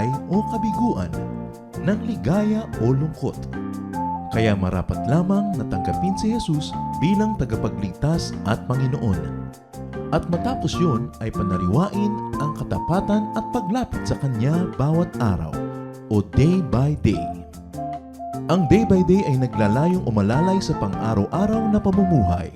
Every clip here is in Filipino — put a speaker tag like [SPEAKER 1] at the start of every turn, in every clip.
[SPEAKER 1] buhay o kabiguan, ng ligaya o lungkot. Kaya marapat lamang na tanggapin si Jesus bilang tagapagligtas at Panginoon. At matapos yun ay panariwain ang katapatan at paglapit sa Kanya bawat araw o day by day. Ang day by day ay naglalayong umalalay sa pang-araw-araw na pamumuhay.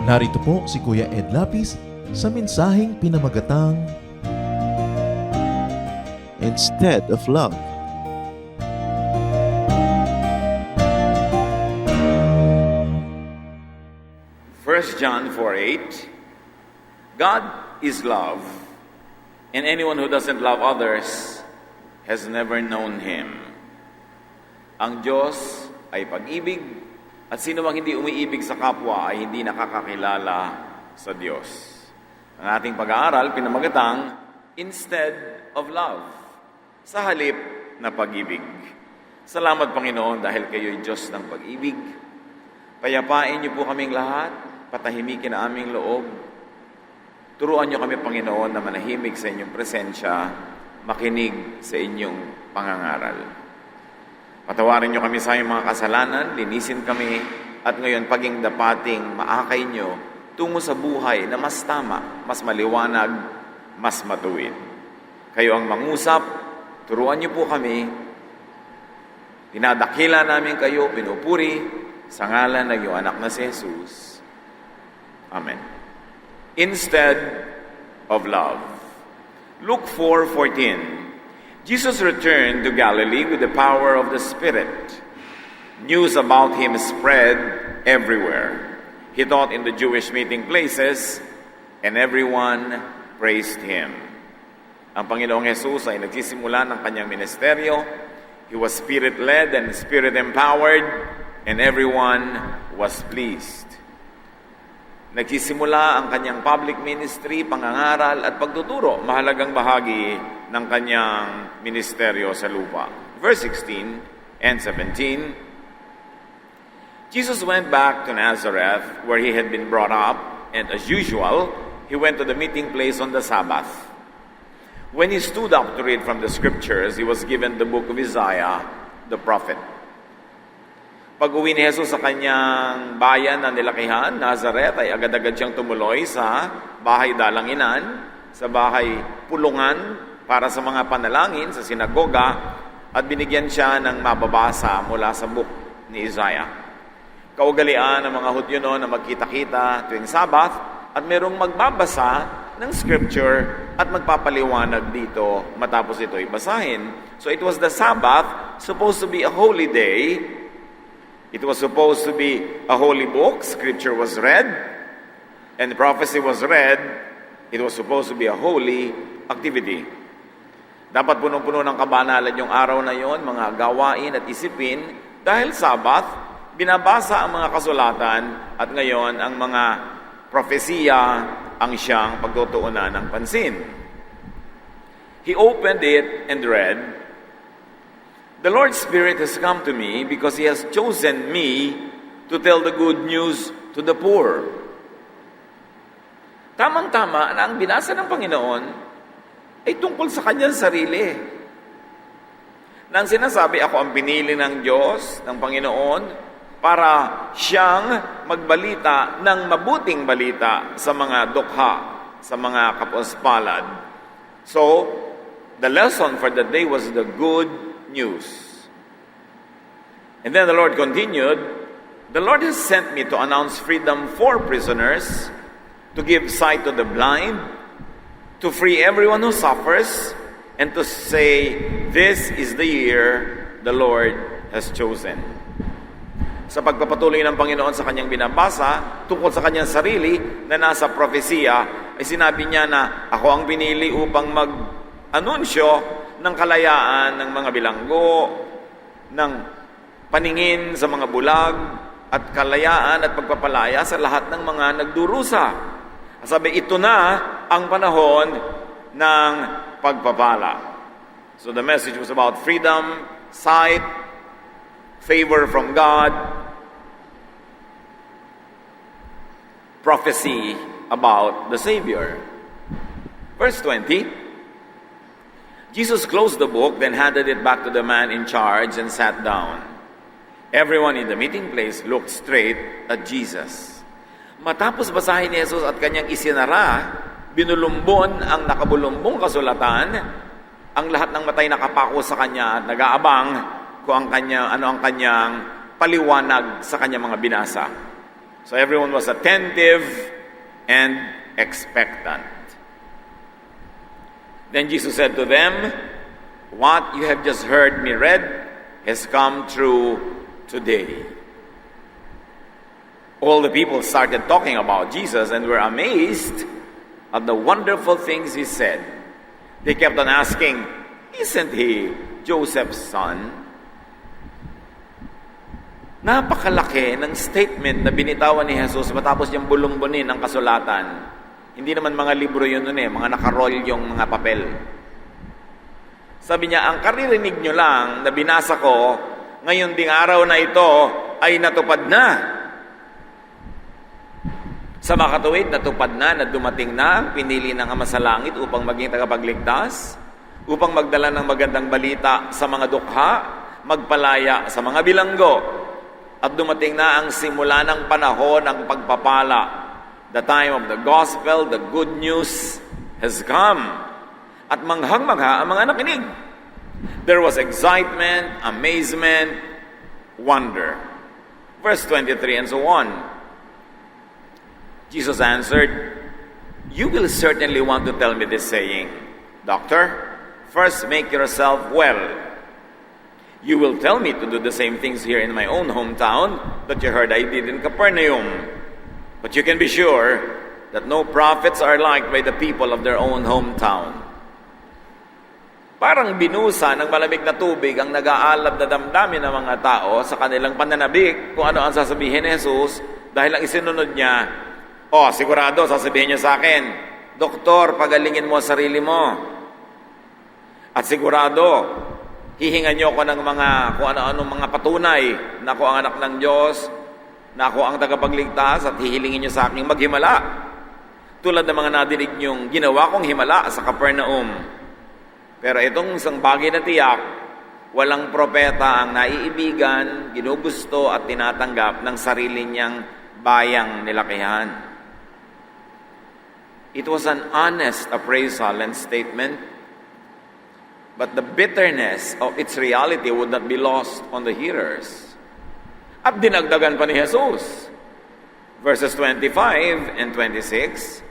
[SPEAKER 1] Narito po si Kuya Ed Lapis sa mensaheng pinamagatang
[SPEAKER 2] Instead of Love.
[SPEAKER 3] First John 4:8, God is love, and anyone who doesn't love others has never known Him. Ang Diyos ay pag-ibig, at sino mang hindi umiibig sa kapwa ay hindi nakakakilala sa Diyos. Ang ating pag-aaral, pinamagatang Instead of Love, sa halip na pag-ibig. Salamat, Panginoon, dahil kayo'y Diyos ng pag-ibig. Payapain niyo po kaming lahat, patahimikin ang aming loob. Turuan niyo kami, Panginoon, na manahimik sa inyong presensya, makinig sa inyong pangangaral. Patawarin niyo kami sa aming mga kasalanan, linisin kami, at ngayon paging dapating maakay niyo tungo sa buhay na mas tama, mas maliwanag, mas matuwid. Kayo ang mangusap, turuan niyo po kami, dinadakila namin kayo, pinupuri, sa ngalan ng iyong anak na si Jesus. Amen. Instead of love. Luke 4:14. Jesus returned to Galilee with the power of the Spirit. News about him spread everywhere. He taught in the Jewish meeting places, and everyone praised him. Ang Panginoong Jesus ay nagsisimula ng kanyang ministeryo. He was Spirit-led and Spirit-empowered, and everyone was pleased. Nagsisimula ang kanyang public ministry, pangangaral at pagtuturo, mahalagang bahagi ng kanyang ministeryo sa lupa. Verse 16 and 17, Jesus went back to Nazareth, where he had been brought up, and as usual, he went to the meeting place on the Sabbath. When he stood up to read from the scriptures, he was given the book of Isaiah, the prophet. Pag-uwi ni Jesus sa kanyang bayan na nilakihan, Nazareth, ay agad-agad siyang tumuloy sa bahay dalanginan, sa bahay pulungan para sa mga panalangin, sa sinagoga, at binigyan siya ng mababasa mula sa book ni Isaiah. Kaugalian ng mga Hudyo noon na magkita-kita tuwing Sabbath, at merong magbabasa ng scripture at magpapaliwanag dito matapos ito ibasahin. So it was the Sabbath, supposed to be a holy day. It was supposed to be a holy book. Scripture was read, and prophecy was read. It was supposed to be a holy activity. Dapat punong-puno ng kabanalan yung araw na yon, mga gawain at isipin, dahil Sabbath, binabasa ang mga kasulatan, at ngayon ang mga propesiya ang siyang pagtutuunan ng pansin. He opened it and read, "The Lord's Spirit has come to me because He has chosen me to tell the good news to the poor." Tamang-tama na ang binasa ng Panginoon ay tungkol sa kanyang sarili. Nang sinasabi, ako ang pinili ng Diyos, ng Panginoon, para siyang magbalita ng mabuting balita sa mga dukha, sa mga kapuspalad. So, the lesson for the day was the good news. And then the Lord continued, "The Lord has sent me to announce freedom for prisoners, to give sight to the blind, to free everyone who suffers, and to say, this is the year the Lord has chosen." Sa pagpapatuloy ng Panginoon sa kanyang binabasa, tungkol sa kanyang sarili na nasa propesiya, ay sinabi niya na ako ang pinili upang mag-anunsyo ng kalayaan ng mga bilanggo, ng paningin sa mga bulag, at kalayaan at pagpapalaya sa lahat ng mga nagdurusa. Sabi, ito na ang panahon ng pagpapala. So the message was about freedom, sight, favor from God, prophecy about the Savior. Verse 20, Jesus closed the book, then handed it back to the man in charge and sat down. Everyone in the meeting place looked straight at Jesus. Matapos basahin ni Jesus at kanyang isinara, binulumbon ang nakabulumbong kasulatan, ang lahat ng matay nakapako sa kanya at nag-aabang kung ano ang kanyang paliwanag sa kanyang mga binasa. So everyone was attentive and expectant. Then Jesus said to them, "What you have just heard me read has come true today." All the people started talking about Jesus and were amazed at the wonderful things he said. They kept on asking, "Isn't he Joseph's son?" Napakalaki ng statement na binitawan ni Jesus matapos niyang bulumbunin ang kasulatan. Hindi naman mga libro yun nun mga nakaroll yung mga papel. Sabi niya, ang karirinig nyo lang na binasa ko, ngayon ding araw na ito ay natupad na. Sa makatuwid, natupad na dumating na ang pinili ng Ama sa Langit upang maging tagapagligtas, upang magdala ng magandang balita sa mga dukha, magpalaya sa mga bilanggo, at dumating na ang simula ng panahon ng pagpapala. The time of the gospel, the good news has come. At manghang-mangha ang mga nakinig. There was excitement, amazement, wonder. Verse 23 and so on. Jesus answered, "You will certainly want to tell me this saying, 'Doctor, first make yourself well.' You will tell me to do the same things here in my own hometown that you heard I did in Capernaum. But you can be sure that no prophets are liked by the people of their own hometown." Parang binusa ng malamig na tubig ang nag-aalab na damdamin ng mga tao sa kanilang pananabik kung ano ang sasabihin ni Jesus dahil ang isinunod niya, sigurado sasabihin niya sa akin, "Doktor, pagalingin mo sarili mo." At sigurado, hihingan niyo ko ng kung ano-anong mga patunay na ako ang anak ng Diyos, na ako ang tagapagligtas at hihilingin niyo sa aking maghimala. Tulad ng mga nadinig niyong ginawa kong himala sa Capernaum. Pero itong isang bagay na tiyak, walang propeta ang naiibigan, ginugusto at tinatanggap ng sarili niyang bayang nilakihan. It was an honest appraisal and statement, but the bitterness of its reality would not be lost on the hearers. At dinagdagan pa ni Jesus. Verses 25 and 26.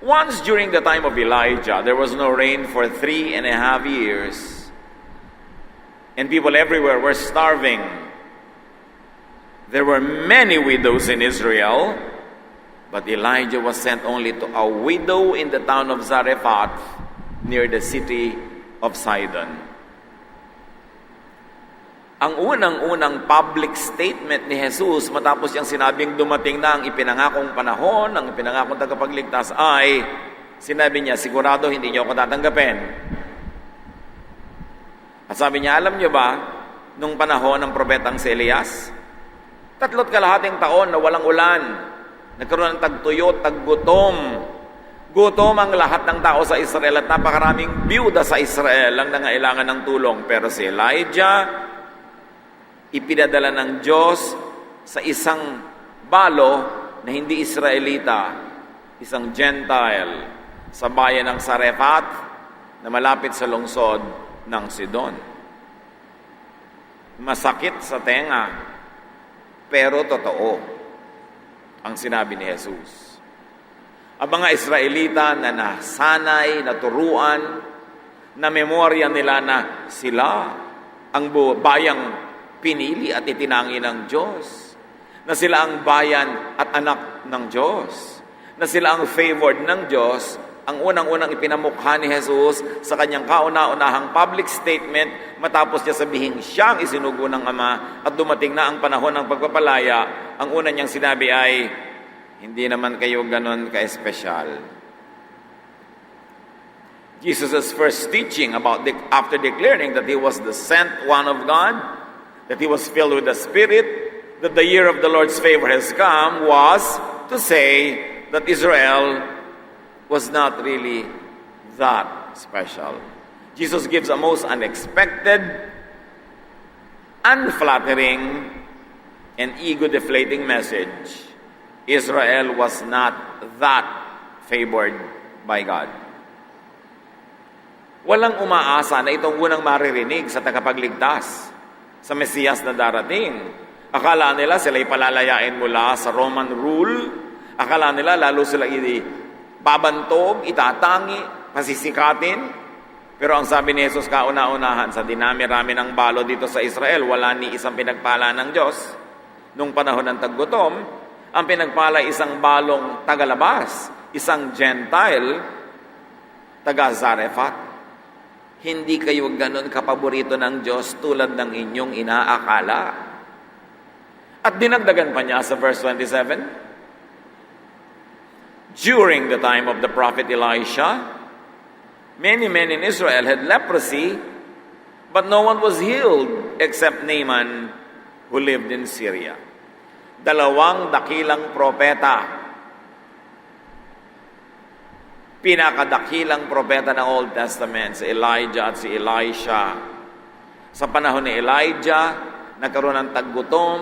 [SPEAKER 3] Once during the time of Elijah, there was no rain for 3.5 years. And people everywhere were starving. There were many widows in Israel, but Elijah was sent only to a widow in the town of Zarephath, near the city of Sidon. Ang unang-unang public statement ni Jesus matapos niyang sinabing dumating na ang ipinangakong panahon, ang ipinangakong tagapagligtas ay, sinabi niya, sigurado hindi niyo ako tatanggapin. At sabi niya, alam niyo ba, nung panahon ng propetang si Elias, 3.5 taon na walang ulan, nagkaroon ng tagtuyot, taggutom. Gutom ang lahat ng tao sa Israel at napakaraming biyuda sa Israel ang nangailangan ng tulong. Pero si Elijah, ipinadala ng Diyos sa isang balo na hindi Israelita, isang Gentile, sa bayan ng Zarephath na malapit sa lungsod ng Sidon. Masakit sa tenga, pero totoo ang sinabi ni Jesus. Ang mga Israelita na nasanay, naturuan, na memorya nila na sila ang bayang pinili at itinangi ng Diyos, na sila ang bayan at anak ng Diyos, na sila ang favored ng Diyos, ang unang-unang ipinamukha ni Jesus sa kanyang kauna-unahang public statement matapos niya sabihin siya ang isinugo ng Ama at dumating na ang panahon ng pagpapalaya, ang una niyang sinabi ay, hindi naman kayo ganon ka-espesyal. Jesus' first teaching after declaring that He was the sent one of God, that He was filled with the Spirit, that the year of the Lord's favor has come, was to say that Israel was not really that special. Jesus gives a most unexpected, unflattering, and ego-deflating message. Israel was not that favored by God. Walang umaasa na itong unang maririnig sa tagapagligtas, sa Mesiyas na darating. Akala nila sila'y palalayain mula sa Roman rule. Akala nila lalo sila babantog, itatangi, pasisikatin. Pero ang sabi ni Jesus kauna-unahan, sa dinami-rami ng balo dito sa Israel, wala ni isang pinagpala ng Diyos. Nung panahon ng taggutom, ang pinagpala isang balong tagalabas, isang Gentile, taga-Zarephath. Hindi kayo ganon kapaborito ng Diyos tulad ng inyong inaakala. At dinagdagan pa niya sa verse 27, during the time of the prophet Elisha, many men in Israel had leprosy, but no one was healed except Naaman who lived in Syria. Dalawang dakilang propeta, pinakadakilang propeta ng Old Testament, si Elijah at si Elisha. Sa panahon ni Elijah, nagkaroon ng taggutom,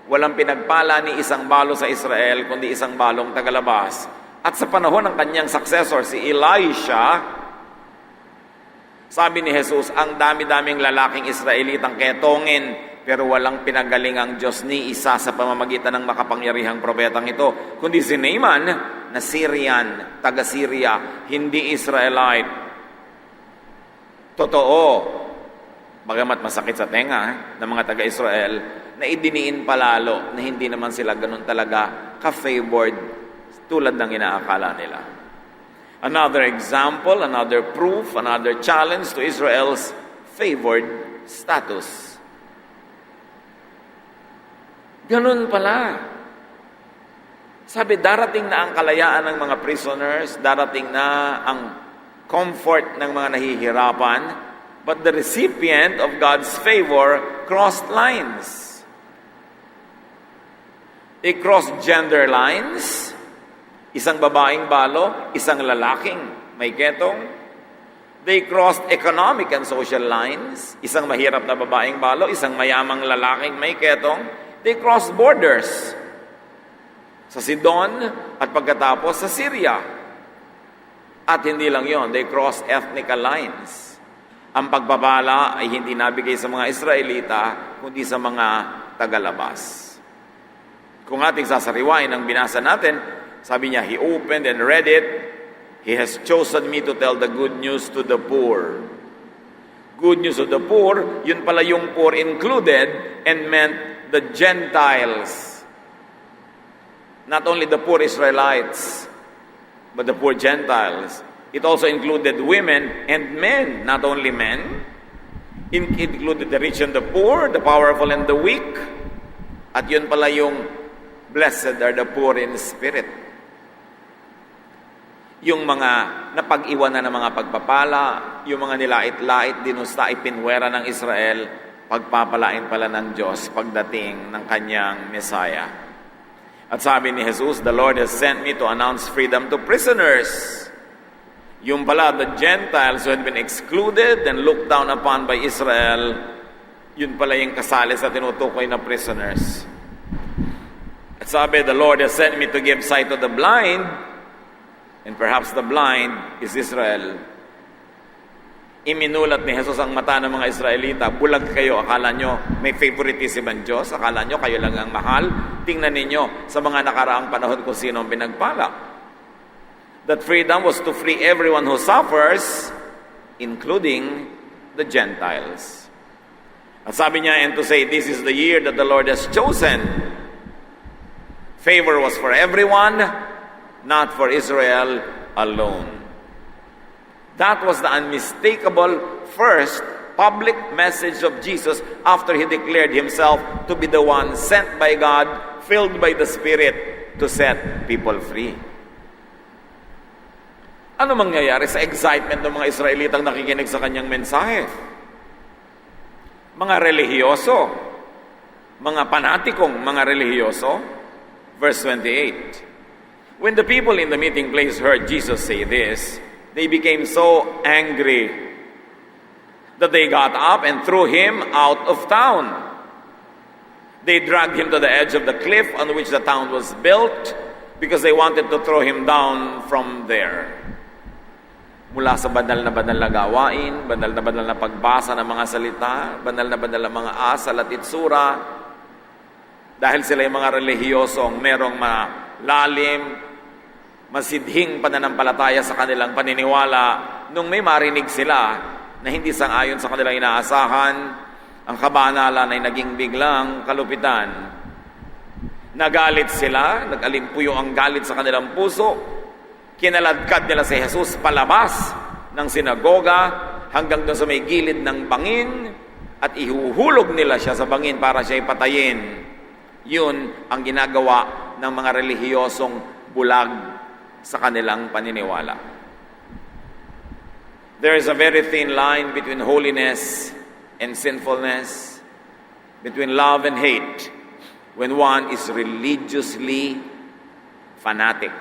[SPEAKER 3] walang pinagpala ni isang balo sa Israel, kundi isang balong tagalabas. At sa panahon ng kanyang successor, si Elisha, sabi ni Jesus, ang dami-daming lalaking Israelitang ketongin, pero walang pinagaling ang Diyos ni isa sa pamamagitan ng makapangyarihang propetang ito, kundi si Naaman, na Syrian, taga-Syria, hindi Israelite. Totoo, bagamat masakit sa tenga ng mga taga-Israel, na idiniin palalo na hindi naman sila ganun talaga ka-favored tulad ng inaakala nila. Another example, another proof, another challenge to Israel's favored status. Ganun pala. Sabi, darating na ang kalayaan ng mga prisoners, darating na ang comfort ng mga nahihirapan, but the recipient of God's favor crossed lines. They crossed gender lines. Isang babaeng balo, isang lalaking may ketong. They crossed economic and social lines. Isang mahirap na babaeng balo, isang mayamang lalaking may ketong. They crossed borders. Sa Sidon at pagkatapos sa Syria. At hindi lang yon, they crossed ethnical lines. Ang pagpapala ay hindi nabigay sa mga Israelita, kundi sa mga tagalabas. Kung ating sasariwain ang binasa natin, sabi niya, He opened and read it. He has chosen me to tell the good news to the poor. Good news to the poor, yun pala yung poor included and meant the Gentiles. Not only the poor Israelites, but the poor Gentiles. It also included women and men, not only men. It included the rich and the poor, the powerful and the weak. At yun pala yung blessed are the poor in spirit. Yung mga napag-iwanan ng mga pagpapala, yung mga nilait-lait, dinusta, ipinwera ng Israel, pagpapalain pala ng Diyos pagdating ng kanyang Messiah. At sabi ni Jesus, the Lord has sent me to announce freedom to prisoners. Yung pala, the Gentiles who had been excluded and looked down upon by Israel, yun pala yung kasali sa tinutukoy na prisoners. At sabi, the Lord has sent me to give sight to the blind, and perhaps the blind is Israel. Iminulat ni Jesus ang mata ng mga Israelita. Bulag kayo, akala nyo may favoritism ang Diyos, akala nyo kayo lang ang mahal. Tingnan ninyo sa mga nakaraang panahon kung sino ang pinagpala. That freedom was to free everyone who suffers, including the Gentiles. At sabi niya, and to say, this is the year that the Lord has chosen. Favor was for everyone, not for Israel alone. That was the unmistakable first public message of Jesus after He declared Himself to be the one sent by God, filled by the Spirit to set people free. Ano mangyayari sa excitement ng mga Israelitang nakikinig sa kanyang mensahe? Mga relihiyoso, mga panatikong mga relihiyoso, verse 28. When the people in the meeting place heard Jesus say this, they became so angry that they got up and threw him out of town. They dragged him to the edge of the cliff on which the town was built because they wanted to throw him down from there. Mula sa banal na gawain, banal na pagbasa ng mga salita, banal na mga asal at itsura, dahil sila yung mga relihiyosong merong malalim, masidhing pananampalataya sa kanilang paniniwala, nung may marinig sila na hindi sang-ayon sa kanilang inaasahan, ang kabanalan ay naging biglang kalupitan. Nagalit sila, nag-alimpuyo ang galit sa kanilang puso, kinaladkad nila si Jesus palabas ng sinagoga hanggang doon sa may gilid ng bangin at ihuhulog nila siya sa bangin para siya ipatayin. Yun ang ginagawa ng mga relihiyosong bulag sa kanilang paniniwala. There is a very thin line between holiness and sinfulness, between love and hate, when one is religiously fanatic.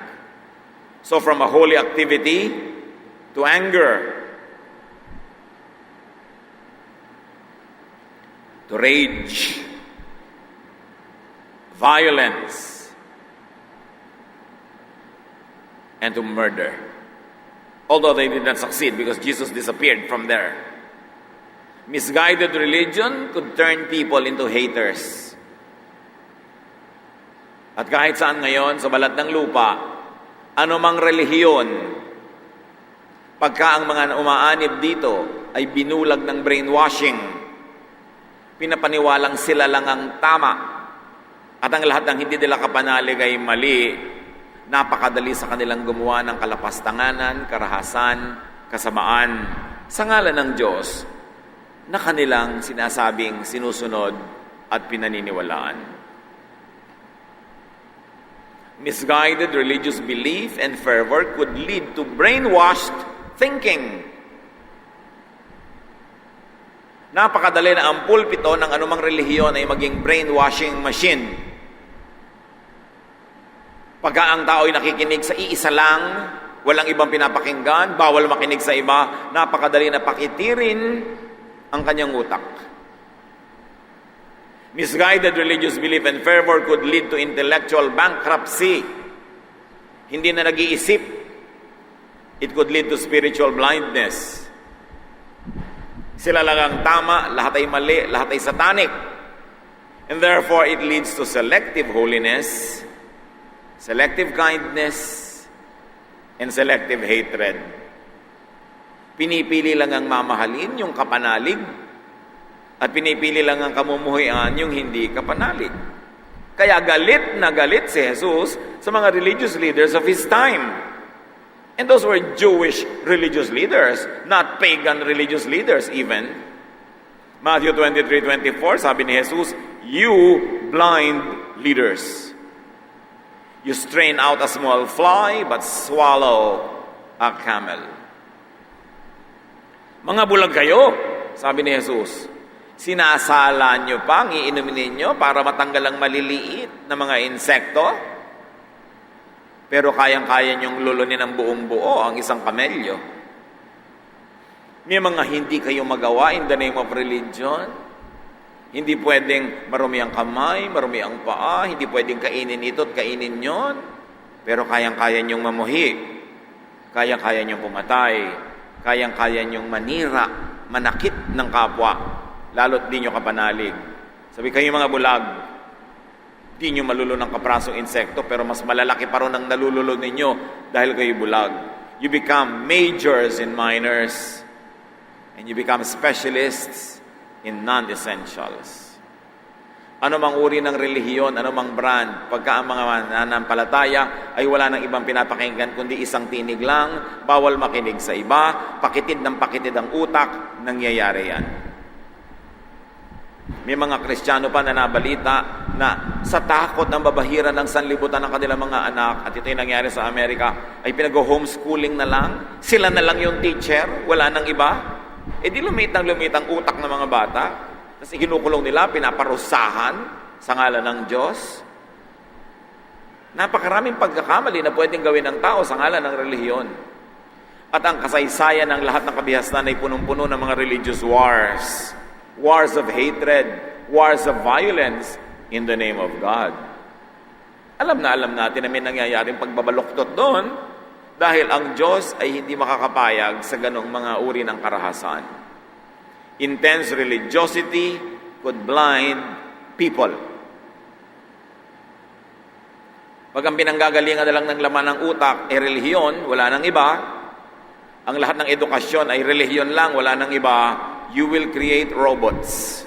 [SPEAKER 3] So from a holy activity to anger, to rage, violence, and to murder. Although they did not succeed because Jesus disappeared from there. Misguided religion could turn people into haters. At kahit saan ngayon sa balat ng lupa, anumang relihiyon, pagka ang mga umaanib dito ay binulag ng brainwashing, pinapaniwalang sila lang ang tama, at ang lahat ng hindi nila kapanalig ay mali, napakadali sa kanilang gumawa ng kalapastanganan, karahasan, kasamaan, sa ngalan ng Diyos, na kanilang sinasabing sinusunod at pinaniniwalaan. Misguided religious belief and fervor could lead to brainwashed thinking. Napakadali na ang pulpito ng anumang relihiyon ay maging brainwashing machine. Pagka ang tao ay nakikinig sa iisa lang, walang ibang pinapakinggan, bawal makinig sa iba, napakadali na pakitirin ang kanyang utak. Misguided religious belief and fervor could lead to intellectual bankruptcy. Hindi na nag-iisip. It could lead to spiritual blindness. Sila lang ang tama, lahat ay mali, lahat ay satanic. And therefore, it leads to selective holiness, selective kindness, and selective hatred. Pinipili lang ang mamahalin, yung kapanalig, at pinipili lang ang kamumuhian, yung hindi kapanalig. Kaya galit na galit si Jesus sa mga religious leaders of His time. And those were Jewish religious leaders, not pagan religious leaders even. Matthew 23:24, sabi ni Jesus, "You blind leaders, you strain out a small fly but swallow a camel." Mga bulag kayo, sabi ni Jesus. Sinasala nyo pa ang iinumin ninyo para matanggal ang maliliit na mga insekto? Pero kayang-kaya nyong lulunin ang buong buo ang isang kamelyo. May mga hindi kayo magawa in the name of religion. Hindi pwedeng marumi ang kamay, marumi ang paa, hindi pwedeng kainin ito at kainin yon. Pero kayang-kaya nyong mamuhi, kayang-kaya nyong pumatay, kayang-kaya nyong manira, manakit ng kapwa, lalo't di nyo kapanalig. Sabi kayo mga bulag, di nyo malulun ng kaprasong insekto, pero mas malalaki pa rin ang nalululod ninyo dahil kayo bulag. You become majors in minors, and you become specialists in non-essentials. Ano mang uri ng relihiyon, ano mang brand, pagka ang mga mananampalataya ay wala nang ibang pinapakinggan kundi isang tinig lang, bawal makinig sa iba, pakitid ng pakitid ang utak, nangyayari yan. May mga Kristiyano pa na nabalita na sa takot ng babahiran ng sanlibutan ng kanilang mga anak, at ito yung nangyari sa Amerika, ay pinag-homeschooling na lang. Sila na lang yung teacher, wala nang iba. E di lumit ang utak ng mga bata. Tapos ikinukulong nila, pinaparusahan sa ngalan ng Diyos. Napakaraming pagkakamali na pwedeng gawin ng tao sa ngalan ng relihiyon. At ang kasaysayan ng lahat ng kabihasnan ay punong-puno ng mga religious wars. Wars of hatred, wars of violence in the name of God. Alam natin na may nangyayaring pagbabaluktot doon dahil ang Diyos ay hindi makakapayag sa ganong mga uri ng karahasan. Intense religiosity could blind people. Pag ang pinanggagalingan na lang ng laman ng utak ay relihiyon, wala nang iba. Ang lahat ng edukasyon ay relihiyon lang, wala nang iba. You will create robots.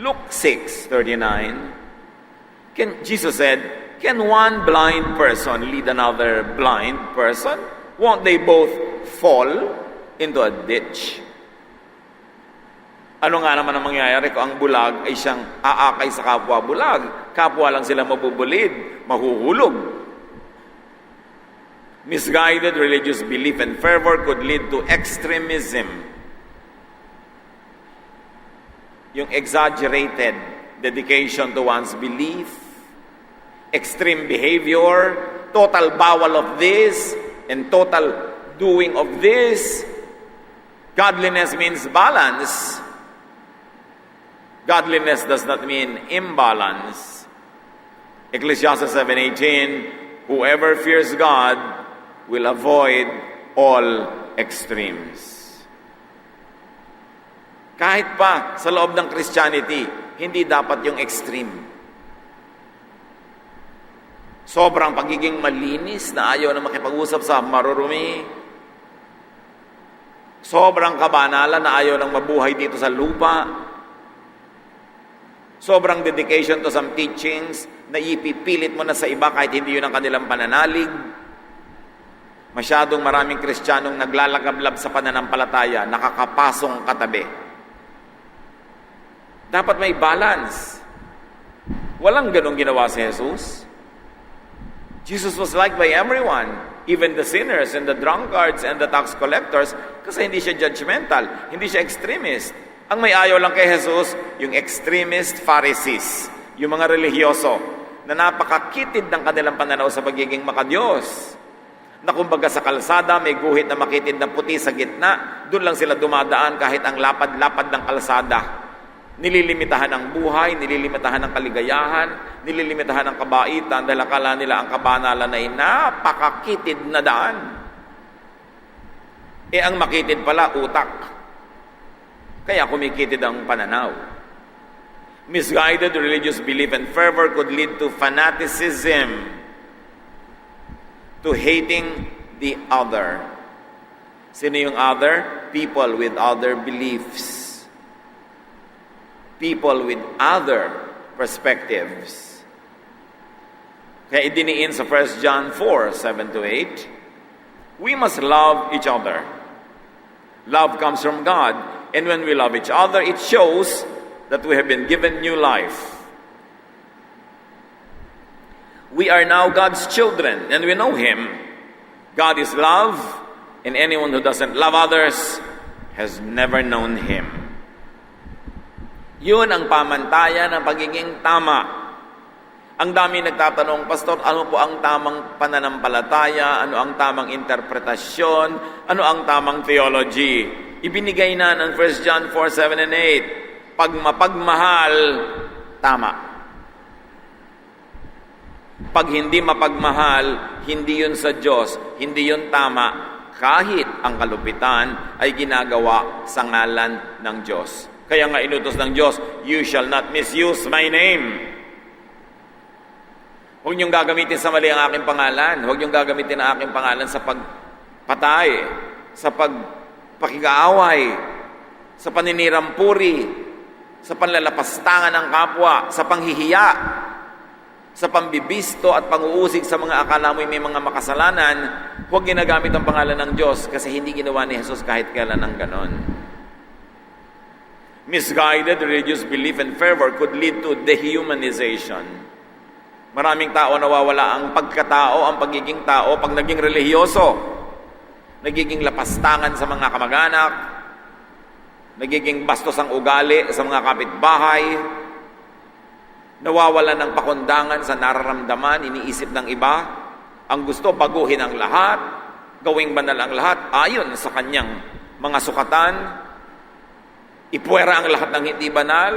[SPEAKER 3] Luke 6:39. Jesus said, "Can one blind person lead another blind person? Won't they both fall into a ditch?" Ano nga naman ang mangyayari kung ang bulag ay siyang aakay sa kapwa bulag? Kapwa lang sila mabubulid, mahuhulog. Misguided religious belief and fervor could lead to extremism. Yung exaggerated dedication to one's belief, extreme behavior, total bawal of this, and total doing of this. Godliness means balance. Godliness does not mean imbalance. Ecclesiastes 7:18, whoever fears God will avoid all extremes. Kahit pa sa loob ng Christianity, hindi dapat yung extreme. Sobrang pagiging malinis na ayaw na makipag-usap sa marurumi. Sobrang kabanalan na ayaw nang mabuhay dito sa lupa. Sobrang dedication to some teachings na ipipilit mo na sa iba kahit hindi yun ang kanilang pananalig. Masyadong maraming Kristiyanong naglalagablab sa pananampalataya, nakakapasong katabi. Dapat may balance. Walang ganong ginawa si Jesus. Jesus was liked by everyone, even the sinners and the drunkards and the tax collectors, kasi hindi siya judgmental, hindi siya extremist. Ang may ayaw lang kay Jesus, yung extremist Pharisees, yung mga relihiyoso, na napakakitid ng kanilang pananaw sa pagiging makadiyos. Na kumbaga sa kalsada, may guhit na makitid na puti sa gitna, doon lang sila dumadaan kahit ang lapad-lapad ng kalsada. Nililimitahan ang buhay, nililimitahan ang kaligayahan, nililimitahan ang kabaitan dahil akala nila ang kabanalan ay napakakitid na daan. Ang makitid pala, utak. Kaya kumikitid ang pananaw. Misguided religious belief and fervor could lead to fanaticism, to hating the other. Sino yung other? People with other beliefs. People with other perspectives. Kaya idiniin sa 1 John 4:7-8, we must love each other. Love comes from God, and when we love each other, it shows that we have been given new life. We are now God's children, and we know Him. God is love, and anyone who doesn't love others has never known Him. Yun ang pamantayan ng pagiging tama. Ang dami nagtatanong, Pastor, ano po ang tamang pananampalataya? Ano ang tamang interpretasyon? Ano ang tamang theology? Ibinigay na ng 1 John 4:7-8. Pag mapagmahal, tama. Pag hindi mapagmahal, hindi yun sa Diyos, hindi yun tama, kahit ang kalupitan ay ginagawa sa ngalan ng Diyos. Kaya nga inutos ng Diyos, you shall not misuse my name. Huwag niyong gagamitin sa mali ang aking pangalan. Huwag niyong gagamitin ang aking pangalan sa pagpatay, sa pagpakikaaway, sa paninirampuri, sa panlalapastangan ng kapwa, sa panghihiya, sa pambibisto at panguusig sa mga akala mo'y may mga makasalanan. Huwag ginagamit ang pangalan ng Diyos kasi hindi ginawa ni Jesus kahit kailan ng ganon. Misguided religious belief and fervor could lead to dehumanization. Maraming tao nawawala ang pagkatao, ang pagiging tao pag naging relihiyoso. Nagiging lapastangan sa mga kamag-anak, nagiging bastos ang ugali sa mga kapitbahay, Nawawalan ng pakundangan sa nararamdaman, iniisip ng iba. Ang gusto, baguhin ang lahat, gawing banal ang lahat, ayon sa kanyang mga sukatan. Ipuwera ang lahat ng hindi banal,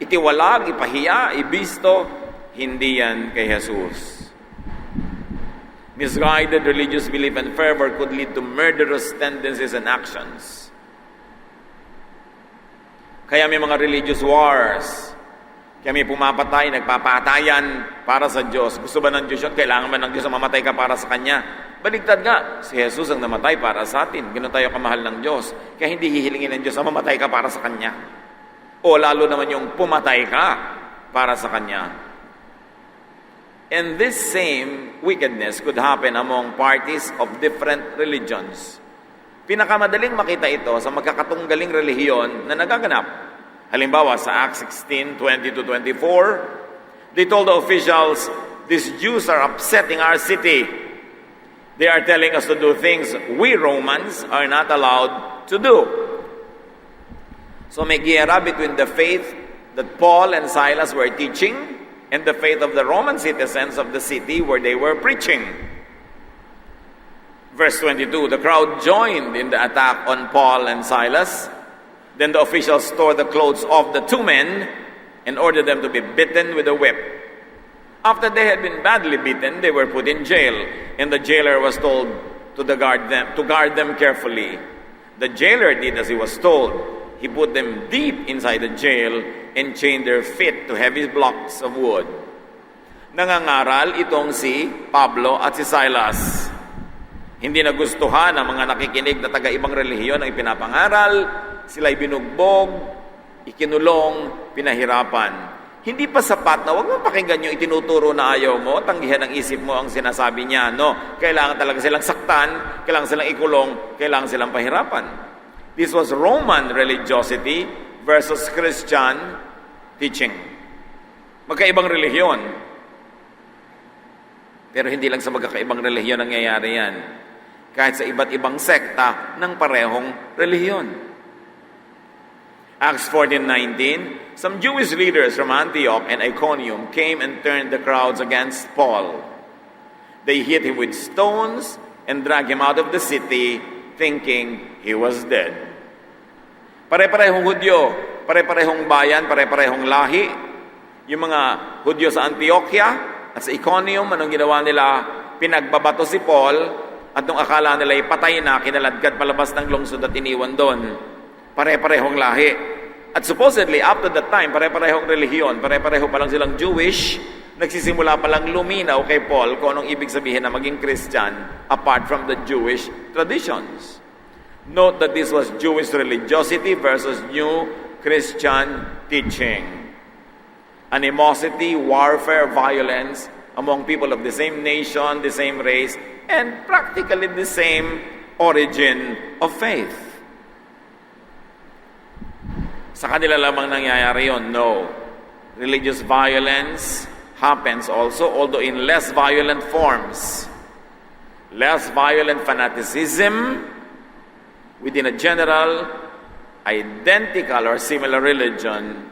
[SPEAKER 3] itiwalag, ipahiya, ibisto. Hindi yan kay Jesus. Misguided religious belief and fervor could lead to murderous tendencies and actions. Kaya may mga religious wars. Kaya may pumapatay, nagpapatayan para sa Diyos. Gusto ba ng Diyos yun? Kailangan ba ng Diyos na mamatay ka para sa Kanya? Baligtad nga, si Jesus ang namatay para sa atin. Ganoon tayo kamahal ng Diyos. Kaya hindi hihilingin ng Diyos na mamatay ka para sa Kanya. O lalo naman yung pumatay ka para sa Kanya. And this same wickedness could happen among parties of different religions. Pinakamadaling makita ito sa magkakatunggaling relihiyon na nagaganap. Halimbawa, sa Acts 16:20-24, they told the officials, "These Jews are upsetting our city. They are telling us to do things we Romans are not allowed to do." So may giyera between the faith that Paul and Silas were teaching and the faith of the Roman citizens of the city where they were preaching. Verse 22, the crowd joined in the attack on Paul and Silas. Then the officials tore the clothes off the two men and ordered them to be beaten with a whip. After they had been badly beaten, they were put in jail, and the jailer was told to guard them carefully. The jailer did as he was told. He put them deep inside the jail and chained their feet to heavy blocks of wood. Nangangaral itong si Pablo at si Silas. Hindi nagustuhan ng mga nakikinig na taga-ibang relihiyon ang ipinapangaral. Sila'y binugbog, ikinulong, pinahirapan. Hindi pa sapat na huwag mo pakinggan yung itinuturo na ayaw mo, tanggihan ang isip mo ang sinasabi niya. No, kailangan talaga silang saktan, kailangan silang ikulong, kailangan silang pahirapan. This was Roman religiosity versus Christian teaching. Magkaibang relihiyon. Pero hindi lang sa magkakaibang relihiyon nangyayari yan. Kahit sa iba't ibang sekta ng parehong relihiyon. Acts 14:19, some Jewish leaders from Antioch and Iconium came and turned the crowds against Paul. They hit him with stones and dragged him out of the city, thinking he was dead. Pare-parehong Hudyo, pare-parehong bayan, pare-parehong lahi. Yung mga Hudyo sa Antioquia at sa Iconium, anong ginawa nila? Pinagbabato si Paul at nung akala nila ipatay na, kinaladkad palabas ng lungsod at iniwan doon. Pare-parehong lahi. At supposedly, up to that time, pare-parehong relihiyon, pare-pareho pa lang silang Jewish, nagsisimula pa lang luminaw kay Paul kung anong ibig sabihin na maging Christian apart from the Jewish traditions. Note that this was Jewish religiosity versus new Christian teaching. Animosity, warfare, violence among people of the same nation, the same race, and practically the same origin of faith. Sa kanila lamang nangyayari yun? No. Religious violence happens also, although in less violent forms. Less violent fanaticism within a general, identical or similar religion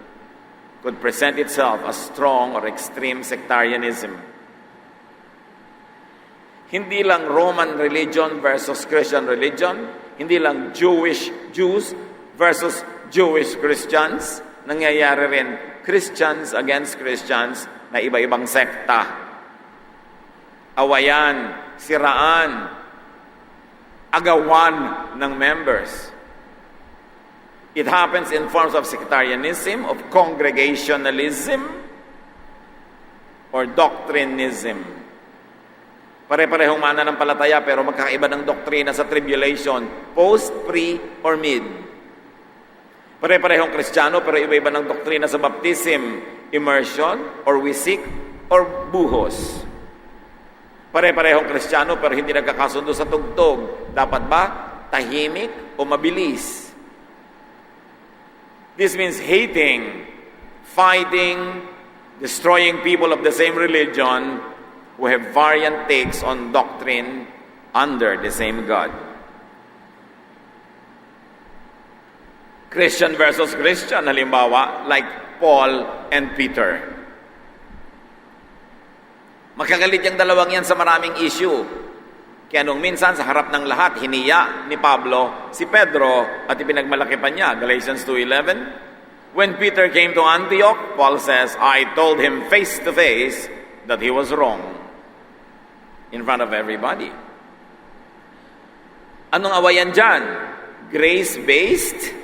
[SPEAKER 3] could present itself as strong or extreme sectarianism. Hindi lang Roman religion versus Christian religion, hindi lang Jews versus Jewish Christians, nangyayari rin Christians against Christians na iba-ibang sekta. Awayan, siraan, agawan ng members. It happens in forms of sectarianism, of congregationalism, or doctrinism. Pare-parehong mananampalataya pero magkakaiba ng doktrina sa tribulation, post, pre, or mid. Pare-parehong Kristiyano pero iba-iba ng doktrina sa baptism, immersion, or wisik, or buhos. Pare-parehong Kristiyano pero hindi nagkakasundo sa tugtog. Dapat ba tahimik o mabilis? This means hating, fighting, destroying people of the same religion who have variant takes on doctrine under the same God. Christian versus Christian, halimbawa, like Paul and Peter. Magkagalit yung dalawang yan sa maraming issue. Kaya nung minsan sa harap ng lahat, hiniya ni Pablo si Pedro at ipinagmalaki pa niya. Galatians 2:11. When Peter came to Antioch, Paul says, I told him face to face that he was wrong in front of everybody. Anong awayan dyan? Grace-based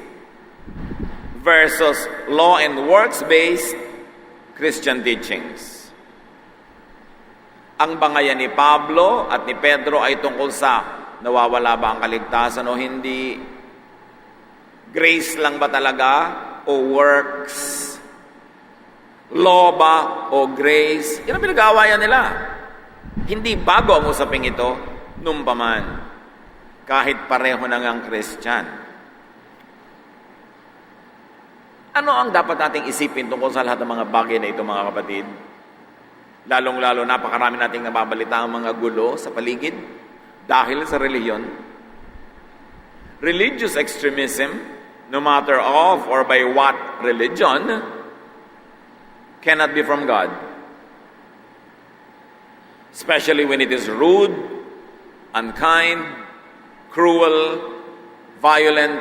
[SPEAKER 3] versus law and works-based Christian teachings. Ang bangayan ni Pablo at ni Pedro ay tungkol sa nawawala ba ang kaligtasan o hindi? Grace lang ba talaga o works? Law ba o grace? Yan ang pinag-aawayan nila. Hindi bago ang usaping ito, nung paman. Kahit pareho na ngang Christian. Ano ang dapat nating isipin tungkol sa lahat ng mga bagay na ito, mga kapatid? Lalong-lalo, napakarami nating nababalita ang mga gulo sa paligid dahil sa relihiyon. Religious extremism, no matter of or by what religion, cannot be from God. Especially when it is rude, unkind, cruel, violent,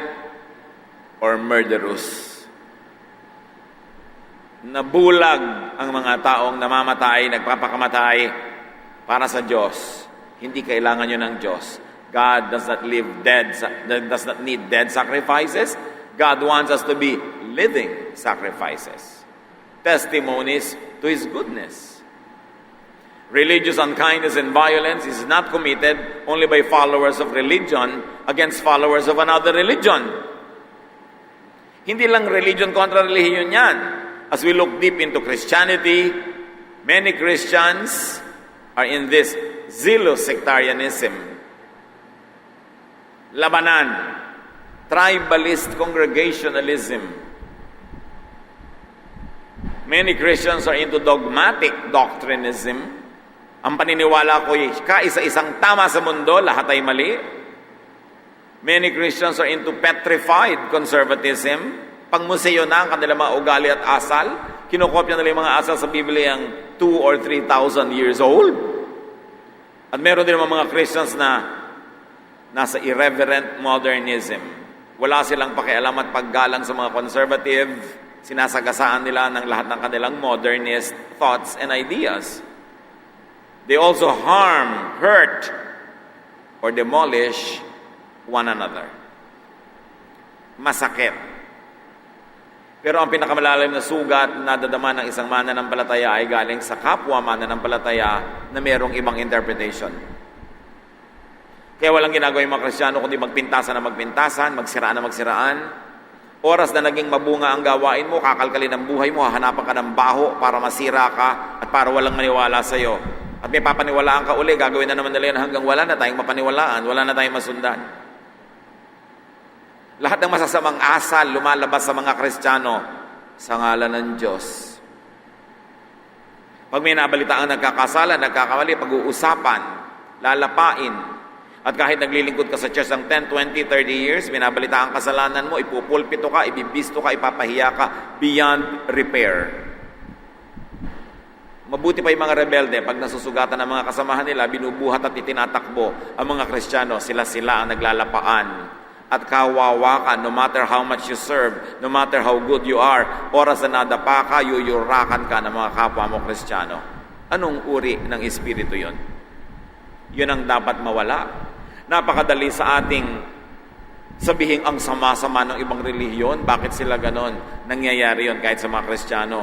[SPEAKER 3] or murderous. Nabulag ang mga taong namamatay, nagpapakamatay para sa Diyos. Hindi kailangan yun ng Diyos. God does not need dead sacrifices. God wants us to be living sacrifices. Testimonies to His goodness. Religious unkindness and violence is not committed only by followers of religion against followers of another religion. Hindi lang religion kontra religion yan. As we look deep into Christianity, many Christians are in this zealous sectarianism. Labanan, tribalist congregationalism. Many Christians are into dogmatic doctrinism. Ang paniniwala ko ay kaisa-isang tama sa mundo, lahat ay mali. Many Christians are into petrified conservatism. Pangmuseo na ang kanilang mga ugali at asal. Kinokopya nila yung mga asal sa Biblia ang 2,000 or 3,000 years old. At meron din mga Christians na nasa irreverent modernism. Wala silang pakialam at paggalang sa mga conservative. Sinasagasaan nila ng lahat ng kanilang modernist thoughts and ideas. They also harm, hurt, or demolish one another. Masakit. Pero ang pinakamalalim na sugat na nadadama ng isang mananampalataya ay galing sa kapwa mananampalataya na mayroong ibang interpretation. Kaya walang ginagawa yung mga Kristiyano kundi magpintasan na magpintasan, magsiraan na magsiraan. Oras na naging mabunga ang gawain mo, kakalkalin ang buhay mo, hahanapan ka ng baho para masira ka at para walang maniwala sa iyo. At may papaniwalaan ka uli, gagawin na naman nila yun hanggang wala na tayong mapaniwalaan, wala na tayong masundan. Lahat ng masasamang asal lumalabas sa mga Kristiyano sa ngalan ng Diyos. Pag may nabalitaan nagkakasala, nagkakamali, pag-uusapan, lalapain. At kahit naglilingkod ka sa church ng 10, 20, 30 years, binabalitaan ang kasalanan mo, ipupulpito ka, ibibisto ka, ipapahiya ka, beyond repair. Mabuti pa yung mga rebelde, pag nasusugatan ng mga kasamahan nila, binubuhat at itinatakbo ang mga Kristiyano, sila-sila ang naglalapaan. At kawawa ka, no matter how much you serve, no matter how good you are, oras na nadapa ka, yuyurakan ka ng mga kapwa mo Kristiyano. Anong uri ng espiritu yon? Yun ang dapat mawala. Napakadali sa ating sabihin ang sama-sama ng ibang relihiyon. Bakit sila ganon? Nangyayari yon kahit sa mga Kristiyano.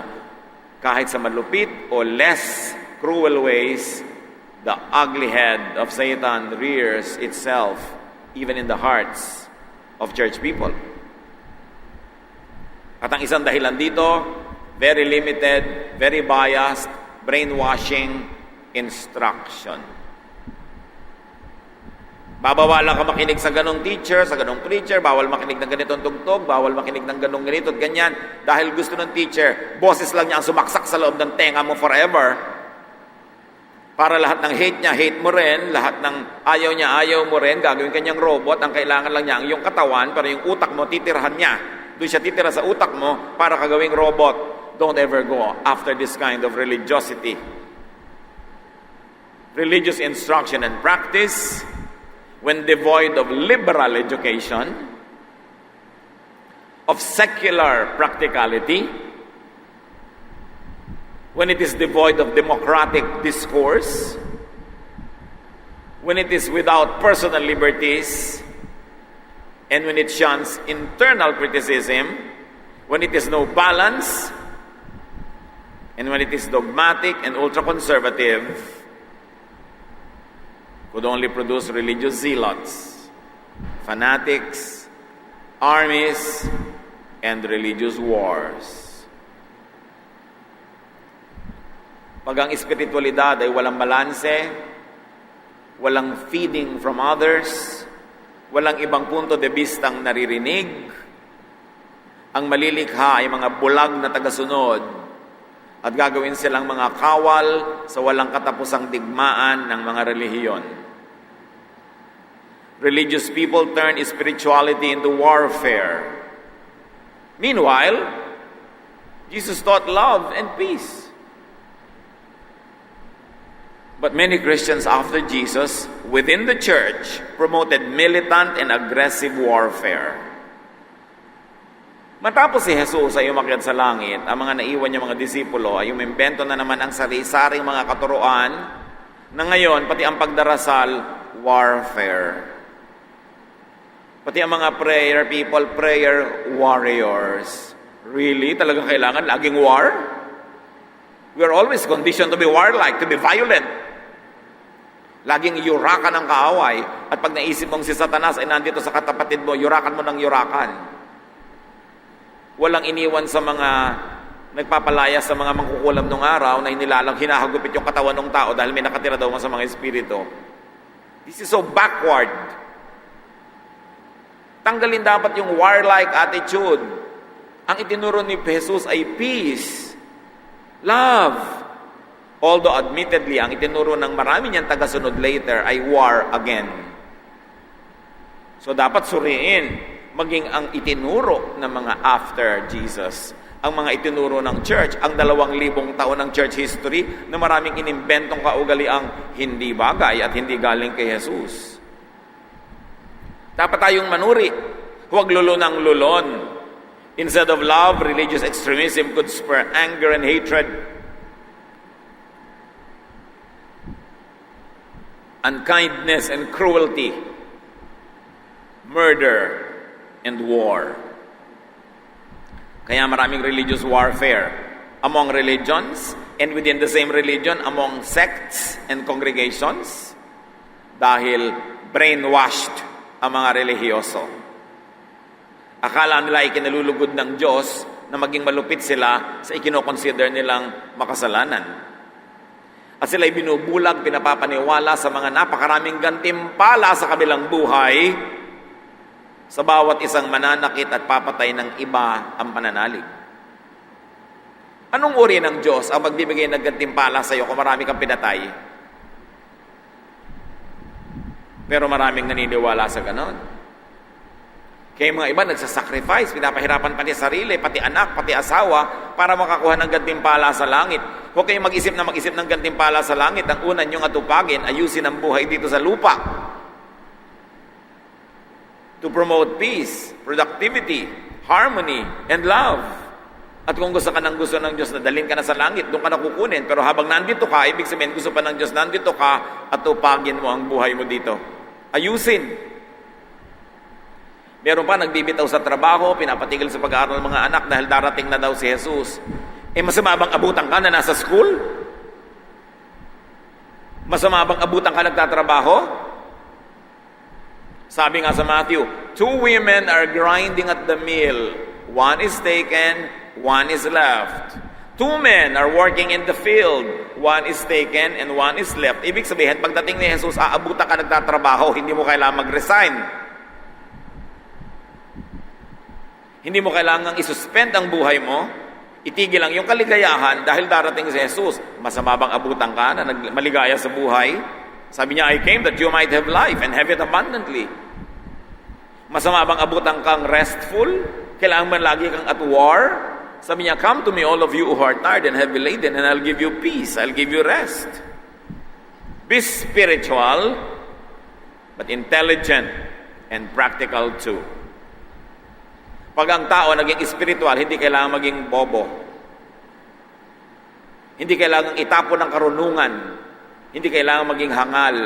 [SPEAKER 3] Kahit sa malupit o less cruel ways, the ugly head of Satan rears itself even in the hearts of church people. At ang isang dahilan dito, very limited, very biased, brainwashing instruction. Babawalan ka makinig sa ganong teacher, sa ganong preacher, bawal makinig ng ganitong tugtog, bawal makinig ng ganong ganito at ganyan. Dahil gusto ng teacher, boses lang niya ang sumaksak sa loob ng tenga mo forever. Para lahat ng hate niya, hate mo rin. Lahat ng ayaw niya, ayaw mo rin. Gagawin kanyang robot. Ang kailangan lang niya ang iyong katawan, pero yung utak mo, titirhan niya. Doon siya titira sa utak mo para kagawing robot. Don't ever go after this kind of religiosity. religious instruction and practice, when devoid of liberal education, of secular practicality, when it is devoid of democratic discourse, when it is without personal liberties, and when it shuns internal criticism, when it is no balance, and when it is dogmatic and ultra-conservative, could only produce religious zealots, fanatics, armies, and religious wars. Pag ang espiritualidad ay walang balanse, walang feeding from others, walang ibang punto de vistang naririnig, ang malilikha ay mga bulag na tagasunod at gagawin silang mga kawal sa walang katapusang digmaan ng mga relihiyon. Religious people turn spirituality into warfare. Meanwhile, Jesus taught love and peace. But many Christians after Jesus, within the church, promoted militant and aggressive warfare. Matapos si Jesus ay umakyat sa langit, ang mga naiwan niya mga disipulo ay umimbento na naman ang sari-saring mga katuruan na ngayon, pati ang pagdarasal, warfare. Pati ang mga prayer people, prayer warriors. Really? Talagang kailangan laging war? We are always conditioned to be warlike, to be violent. Laging yurakan ang kaaway. At pag naisip mong si Satanas ay nandito sa katapatid mo, yurakan mo ng yurakan. Walang iniwan sa mga nagpapalaya sa mga mangkukulam nung araw na hinahagupit yung katawan ng tao dahil may nakatira daw sa mga espiritu. This is so backward. Tanggalin dapat yung warlike attitude. Ang itinuro ni Jesus ay peace, love. Although admittedly, ang itinuro ng marami niyang tagasunod later ay war again. So dapat suriin, maging ang itinuro ng mga after Jesus, ang mga itinuro ng church, ang 2,000 taon ng church history na maraming inimbentong kaugaliang hindi bagay at hindi galing kay Jesus. Dapat tayong manuri, huwag lulo ng lulon. Instead of love, religious extremism could spur anger and hatred, unkindness and cruelty, murder and war. Kaya maraming religious warfare among religions and within the same religion among sects and congregations dahil brainwashed ang mga relihiyoso. Akala nila ay kinalulugod ng Diyos na maging malupit sila sa ikinoconsider nilang makasalanan. At sila'y binubulag, pinapapaniwala sa mga napakaraming gantimpala sa kabilang buhay sa bawat isang mananakit at papatay ng iba ang pananalig. Anong uri ng Diyos ang magbibigay ng gantimpala sa iyo kung marami kang pinatay? Pero maraming naniniwala sa ganon. Kaya mga iba nagsasacrifice, pinapahirapan pati sarili, pati anak, pati asawa para makakuha ng gantimpala sa langit. Huwag kayong mag-isip ng gantimpala sa langit. Ang una niyong atupagin, ayusin ang buhay dito sa lupa. To promote peace, productivity, harmony, and love. At kung gusto ka ng Diyos na dalhin ka na sa langit, doon ka na kukunin. Pero habang nandito ka, ibig sabihin gusto pa ng Diyos, nandito ka, at tupagin mo ang buhay mo dito. Ayusin. Meron pa nagbibitaw sa trabaho, pinapatigil sa pag-aaral ng mga anak dahil darating na daw si Jesus. Masama bang abutan ka na nasa school? Masama bang abutan ka nagtatrabaho? Sabi nga sa Matthew, 2 women are grinding at the mill. One is taken, one is left. 2 men are working in the field. One is taken and one is left. Ibig sabihin, pagdating ni Jesus, aabutan ka nagtatrabaho, hindi mo kailangan mag-resign. Hindi mo kailangang isuspend ang buhay mo, itigil lang yung kaligayahan dahil darating si Jesus. Masama bang abutan ka na maligaya sa buhay? Sabi niya, I came that you might have life and have it abundantly. Masama bang abutan kang restful? Kailangan man lagi kang at war? Sabi niya, come to me all of you who are tired and heavy laden and I'll give you peace, I'll give you rest. Be spiritual, but intelligent and practical too. Pag ang tao naging spiritual, hindi kailangan maging bobo. Hindi kailangan itapon ng karunungan. Hindi kailangan maging hangal.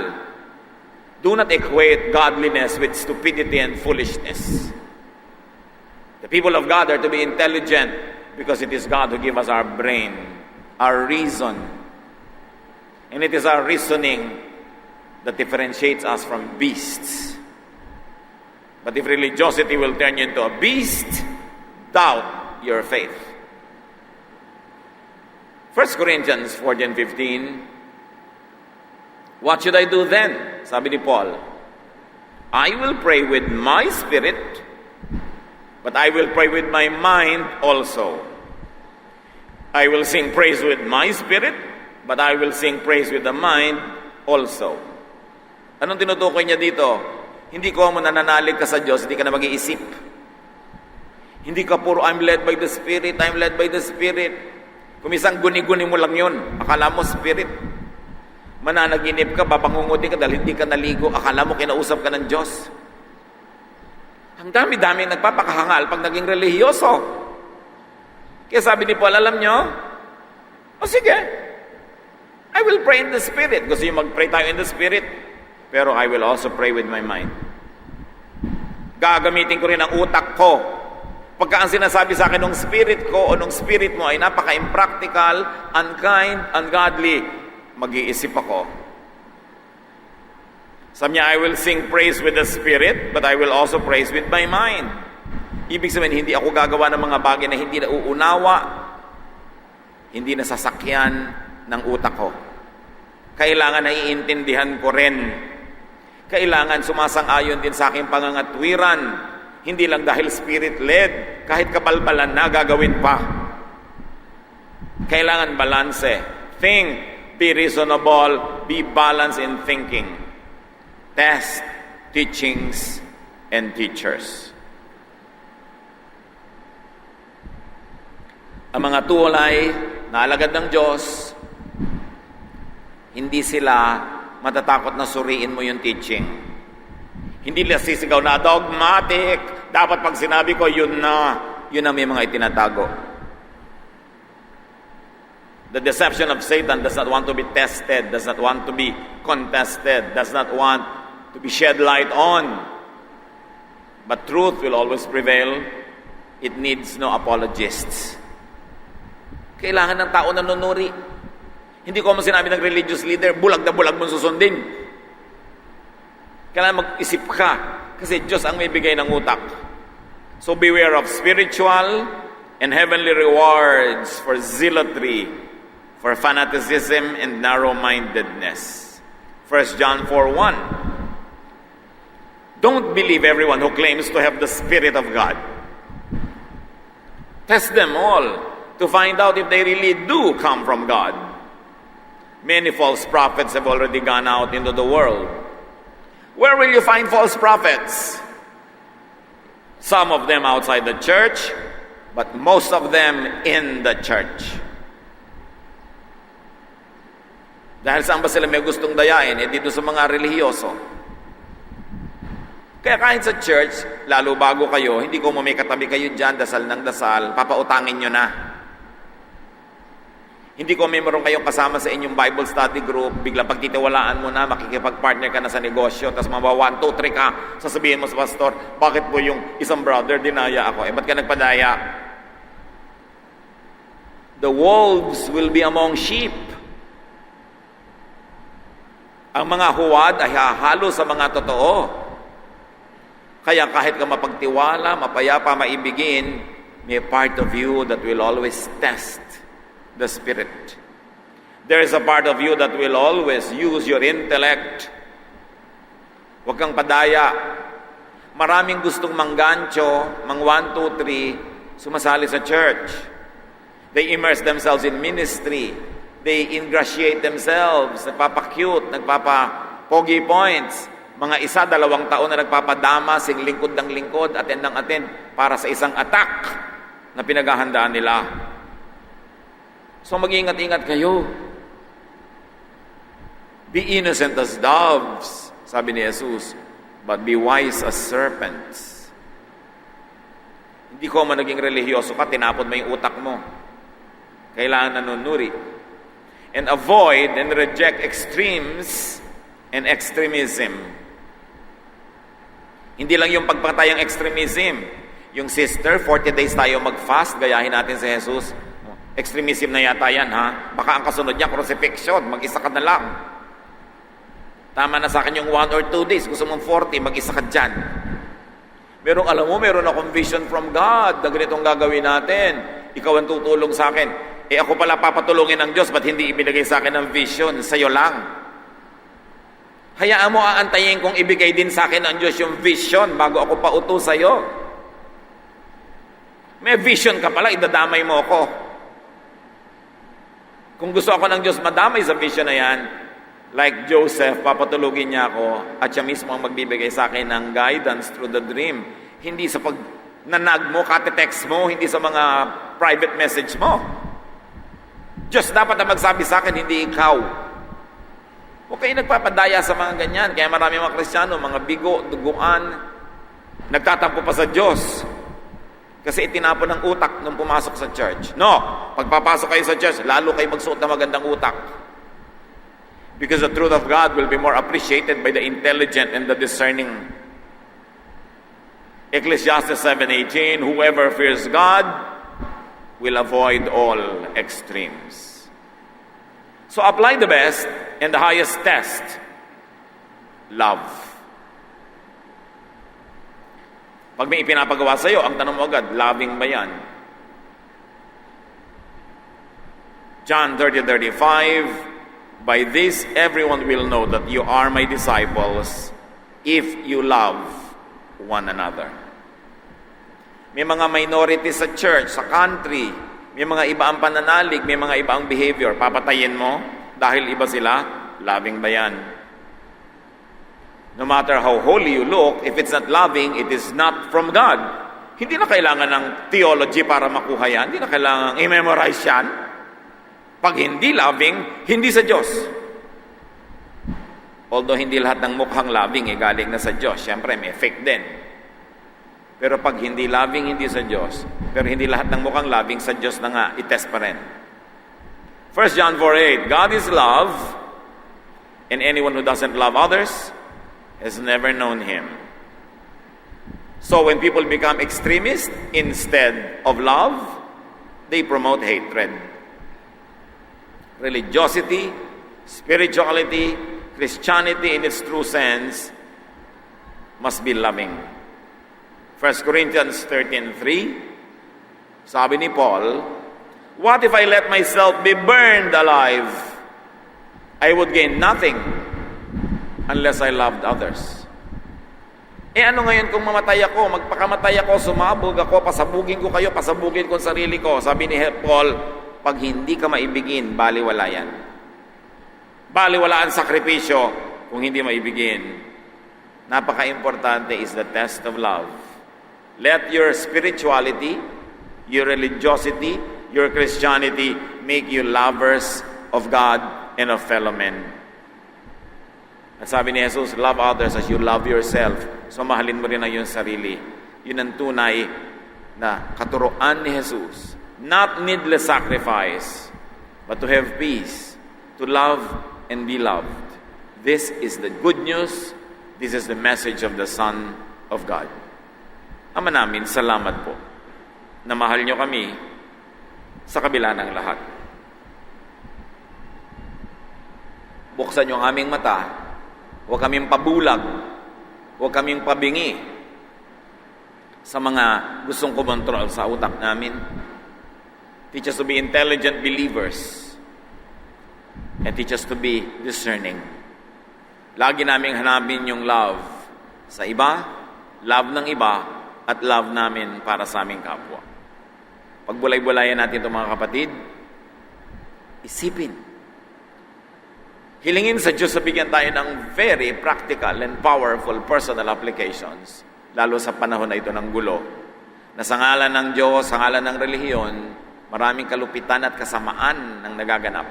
[SPEAKER 3] Do not equate godliness with stupidity and foolishness. The people of God are to be intelligent because it is God who gives us our brain, our reason. And it is our reasoning that differentiates us from beasts. But if religiosity will turn you into a beast, doubt your faith. 1 Corinthians 14:15, what should I do then? Sabi ni Paul, I will pray with my spirit, but I will pray with my mind also. I will sing praise with my spirit, but I will sing praise with the mind also. Anong tinutukoy niya dito? Hindi ko mo nananalig ka sa Diyos, hindi ka na mag-iisip. Hindi ka puro, I'm led by the Spirit, I'm led by the Spirit. Kung isang guni-guni mo lang yun, akala mo Spirit. Mananaginip ka, babangungutin ka dahil hindi ka naligo, akala mo kinausap ka ng Diyos. Ang dami-dami nagpapakahangal pag naging relihiyoso. Kaya sabi ni Paul, alam nyo, o sige, I will pray in the Spirit. Gusto nyo mag-pray tayo in the Spirit? Pero I will also pray with my mind. Gagamitin ko rin ang utak ko. Pagka ang sinasabi sa akin ng spirit ko o ng spirit mo ay napaka-impractical, unkind, ungodly, mag-iisip ako. Sabi niya, I will sing praise with the spirit, but I will also praise with my mind. Ibig sabihin, hindi ako gagawa ng mga bagay na hindi nauunawa, hindi nasasakyan ng utak ko. Kailangan naiintindihan ko rin. Kailangan sumasang-ayon din sa aking pangangatwiran. Hindi lang dahil spirit-led, kahit kabalbalan na gagawin pa. Kailangan balanse. Think, be reasonable, be balanced in thinking. Test, teachings, and teachers. Ang mga tulay na alagad ng Diyos, hindi sila matatakot na suriin mo yung teaching. Hindi nila sisigaw na dogmatic. Dapat pag sinabi ko, yun na. Yun ang may mga itinatago. The deception of Satan does not want to be tested, does not want to be contested, does not want to be shed light on. But truth will always prevail. It needs no apologists. Kailangan ng tao na nunuri. Hindi ko mo sinabi ng religious leader, bulag na bulag mo susundin. Kailangan mag-isip ka, kasi Diyos ang may bigay ng utak. So beware of spiritual and heavenly rewards for zealotry, for fanaticism and narrow-mindedness. 1 John 4:1. Don't believe everyone who claims to have the Spirit of God. Test them all to find out if they really do come from God. Many false prophets have already gone out into the world. Where will you find false prophets? Some of them outside the church, but most of them in the church. Dahil saan ba sila may gustong dayain? Dito sa mga relihiyoso. Kaya kahit sa church, lalo bago kayo, hindi ko may katabi kayo dyan, dasal ng dasal, papautangin nyo na. Hindi ko meron kayong kasama sa inyong Bible study group, biglang pagtitiwalaan mo na, makikipag-partner ka na sa negosyo, tapos maba 1, 2, 3 ka, sasabihin mo sa pastor, bakit po yung isang brother dinaya ako? Ba't ka nagpadaya? The wolves will be among sheep. Ang mga huwad ay hahalo sa mga totoo. Kaya kahit ka mapagtiwala, mapayapa, maibigin, may part of you that will always test the Spirit. There is a part of you that will always use your intellect. Huwag kang padaya. Maraming gustong manggancho, mang 1, 2, 3, sumasali sa church. They immerse themselves in ministry. They ingratiate themselves, nagpapa-cute, nagpapa-pogi points. Mga 1, 2 taon na nagpapadama, sing lingkod ng lingkod, attend ng attend, para sa isang attack na pinaghahandaan nila. So mag-ingat-ingat kayo. Be innocent as doves, sabi ni Jesus, but be wise as serpents. Hindi ko man naging relihiyoso ka, tinapon mo yung utak mo. Kailangan nanunuri. And avoid and reject extremes and extremism. Hindi lang yung pagpatay ang extremism. Yung sister, 40 days tayo mag-fast, gayahin natin si Jesus. Extremism na yata yan, ha? Baka ang kasunod niya, crucifixion, mag-isa ka na lang. Tama na sa akin yung 1 or 2 days. Gusto mong 40, mag-isa ka dyan. Alam mo, meron akong vision from God na ganitong gagawin natin. Ikaw ang tutulong sa akin. Ako pala papatulungin ng Diyos, ba't hindi ibinigay sa akin ng vision? Sa'yo lang. Hayaan mo, aantayin kong ibigay din sa akin ng Diyos yung vision bago ako pauto sa'yo. May vision ka pala, idadamay mo ako. Kung gusto ako ng Diyos madamay sa vision na yan, like Joseph, papatulugin niya ako at siya mismo ang magbibigay sa akin ng guidance through the dream. Hindi sa pag-nanag mo, kate-text mo, hindi sa mga private message mo. Diyos dapat na magsabi sa akin, hindi ikaw. Huwag kayo nagpapadaya sa mga ganyan. Kaya marami mga Kristiyano, mga bigo, duguan, nagtatampo pa sa Diyos. Kasi itinapon ng utak nung pumasok sa church. No, pagpapasok kayo sa church, lalo kayo magsuot ng magandang utak. Because the truth of God will be more appreciated by the intelligent and the discerning. Ecclesiastes 7:18, whoever fears God will avoid all extremes. So apply the best and the highest test, love. Pag may ipinapagawa sa'yo, ang tanong mo agad, loving ba yan? John 30:35, by this everyone will know that you are my disciples if you love one another. May mga minorities sa church, sa country, may mga iba ang pananalig, may mga iba ang behavior. Papatayin mo dahil iba sila, loving ba yan? No matter how holy you look, if it's not loving, it is not from God. Hindi na kailangan ng theology para makuha yan. Hindi na kailangan i-memorize yan. Pag hindi loving, hindi sa Diyos. Although hindi lahat ng mukhang loving galing na sa Diyos. Siyempre, may fake din. Pero pag hindi loving, hindi sa Diyos. Pero hindi lahat ng mukhang loving sa Diyos na nga, itest pa rin. 1 John 4:8, God is love, and anyone who doesn't love others has never known Him. So when people become extremists instead of love, they promote hatred. Religiosity, spirituality, Christianity in its true sense must be loving. 1 Corinthians 13:3, sabi ni Paul, what if I let myself be burned alive? I would gain nothing unless I loved others. Ano ngayon kung mamatay ako, magpakamatay ako, sumabog ako, pasabugin ko kayo, pasabugin ko ang sarili ko. Sabi ni Paul, pag hindi ka maibigin, baliwala yan. Baliwala ang sakripisyo kung hindi maibigin. Napaka-importante is the test of love. Let your spirituality, your religiosity, your Christianity make you lovers of God and of fellow men. At sabi ni Jesus, love others as you love yourself. So mahalin mo rin ang iyong sarili. Yun ang tunay na katuruan ni Jesus. Not needless sacrifice, but to have peace, to love and be loved. This is the good news. This is the message of the Son of God. Ama namin, salamat po na mahal nyo kami sa kabila ng lahat. Buksan nyo ang aming mata. Huwag kaming pabulag. Huwag kaming pabingi sa mga gustong kumontrol sa utak namin. Teach us to be intelligent believers and teach us to be discerning. Lagi naming hanapin yung love sa iba, love ng iba, at love namin para sa aming kapwa. Pagbulay-bulayan natin itong mga kapatid, isipin. Hilingin sa Diyos na bigyan tayo ng very practical and powerful personal applications, lalo sa panahon na ito ng gulo, na sa ngalan ng Diyos, sa ngalan ng relihiyon, maraming kalupitan at kasamaan ang nagaganap.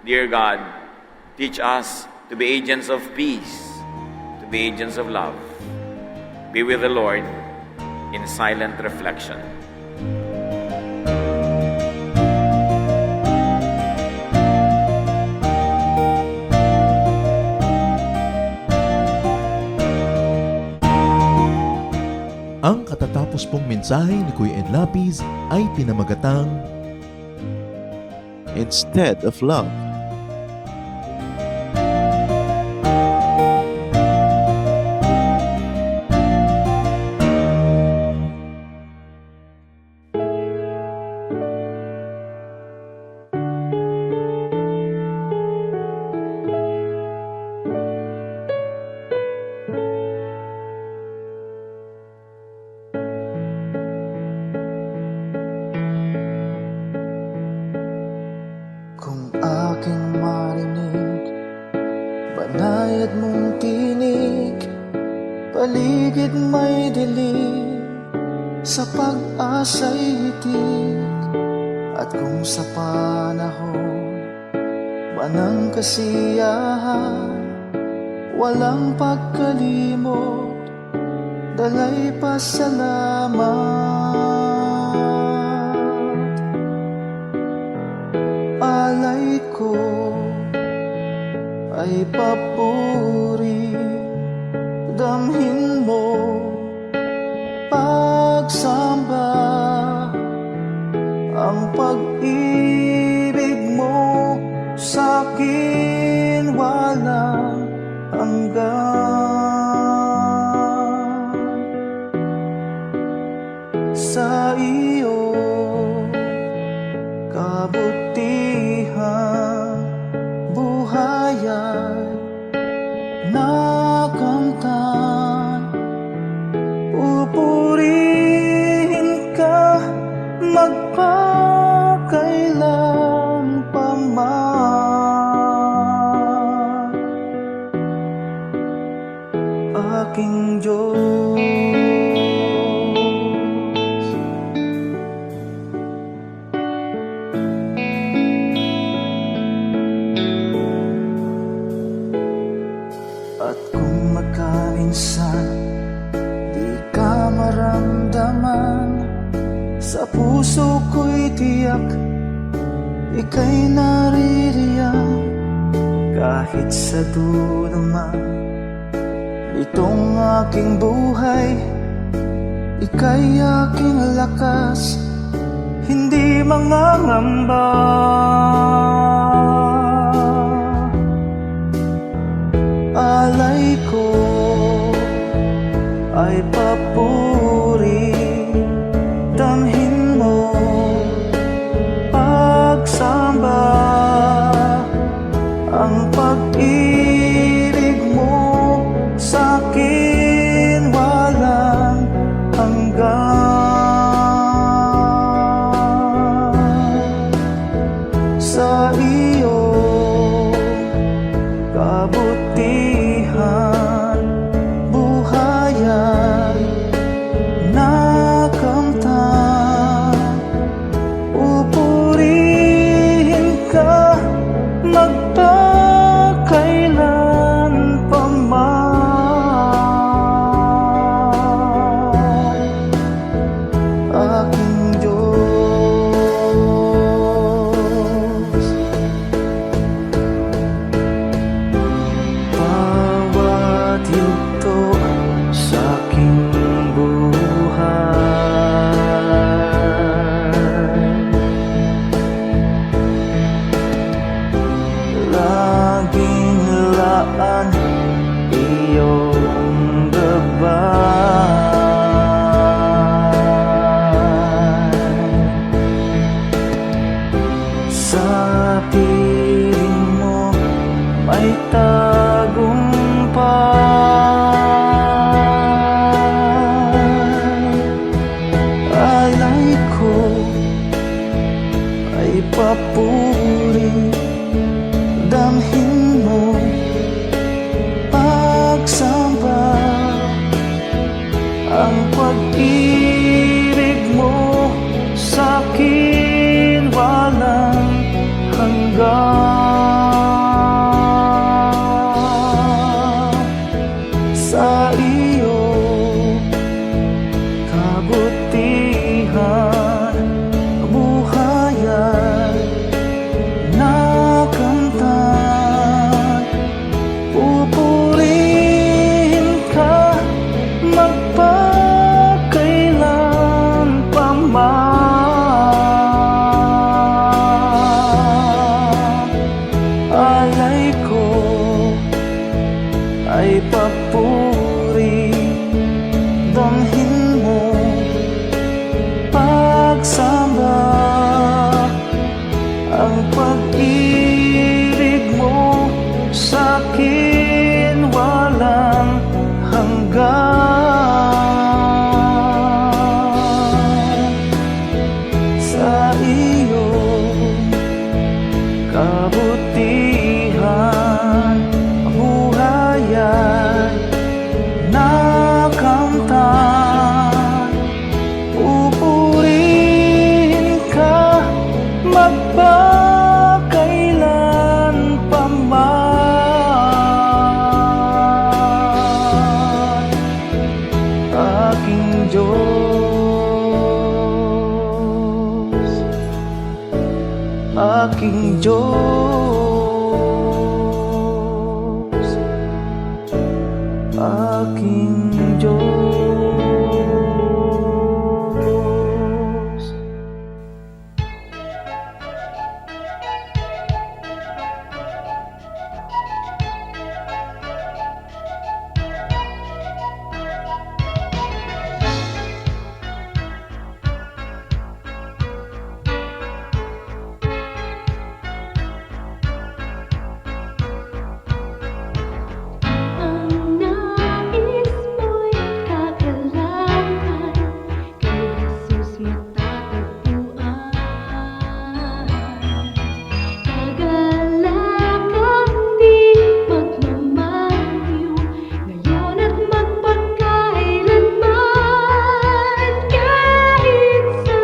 [SPEAKER 3] Dear God, teach us to be agents of peace, to be agents of love. Be with the Lord in silent reflection.
[SPEAKER 1] Ang katatapos pong mensahe ni Kuya Ed Lapis ay pinamagatang
[SPEAKER 2] Instead of love.
[SPEAKER 4] Kung aking marinig, banayad mong tinig, paligid may dilim, sa pag-asa'y hitik. At kung sa panahon ba ng kasiyahan, walang pagkalimot, dalay pasalamat. Alay ko ay papuri, damhin mo pagsamba, ang pag-ibig mo sa'kin walang hanggan. Sa iyo kabutihan, buhay ay nakamtan. Pupurihin ka magpakailan pa man, aking Diyos. At kung magkaminsan di ka maramdaman, sa puso ko'y tiyak ika'y naririyan. Kahit sa dulo man itong aking buhay, ika'y aking lakas, hindi mangangamba. Alay ko ay papuri, damhin mo pagsamba, ang pag-ibig mo sa'kin walang hanggan. Sa iyo kabutihan, buhay ay nakamtan. Pupurihin ka magpakailan pa man, aking Diyos. Bawat yugto sa aking buhay, laging laan iyong gabay. Sa piling mo may tagumpay. Alay ko ay papuri, damhin mo pagsamba, ang pag-ibig mo sa'kin walang hanggan. sa iyong kabutihan, buhay ay nakamtan. Pupurihin ka magpakailan pa man. Alay ko ay papuri, damhin mo pagsamba. Ang pag-ibig mo sa'kin walang hanggan. Sa iyong kabutihan, ang buhay ay nakamtan. Pupurihin ka magpakailan pa man. Aking Diyos, aking Diyos, aking Diyos.
[SPEAKER 5] Ang nais mo'y kakalakan, kay Jesus matatagpuan. Kagalakan di magmamaliw, ngayon at magpakailanman. Kahit sa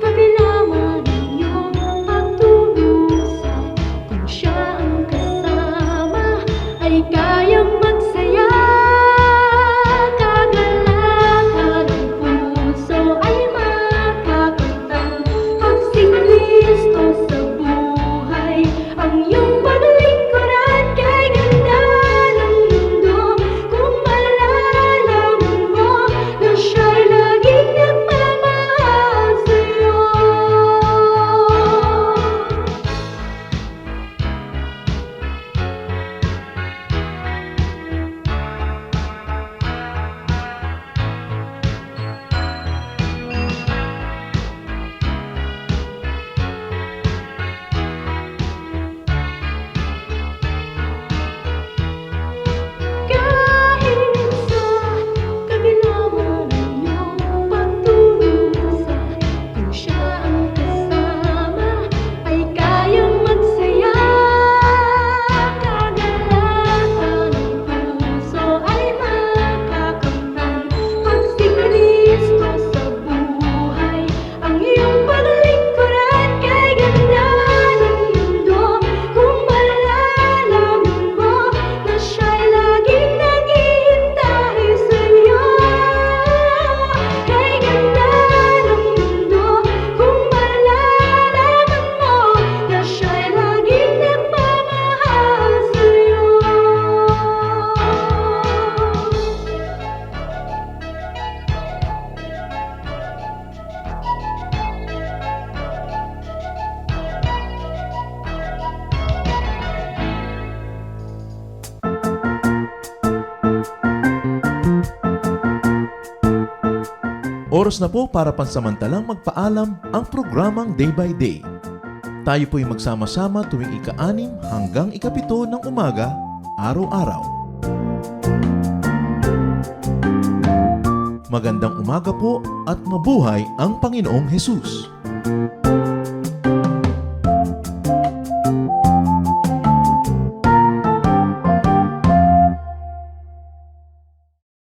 [SPEAKER 5] kabila man ang iyong pagtulusan, kung siya ang kasama ay kayang magsaya. Kagalakan ng puso ay makakantang pag si Kristo sa buhay. Ang iyong paglingkuran kay ganda ng mundo, kung malalaman mo na siya'y laging nagmamahal sa'yo. Kahit sa kabila man ang iyong pagtulusan, kung siya ang kasama ay kayang magsaya. Kagalakan ng puso ay makakamtan pag si Kristo sa buhay. Ang iyong paglingkuran kay ganda ng mundo, kung malalaman mo na siya'y laging naghihintay sa'yo. Kay ganda ng mundo, kung malalaman mo na siya'y laging nagmamahal sa'yo.
[SPEAKER 1] Oras na po para pansamantalang magpaalam ang programang Day by Day. Tayo po'y magsama-sama tuwing ika-6 hanggang ika-7 ng umaga, araw-araw. Magandang umaga po at mabuhay ang Panginoong Hesus!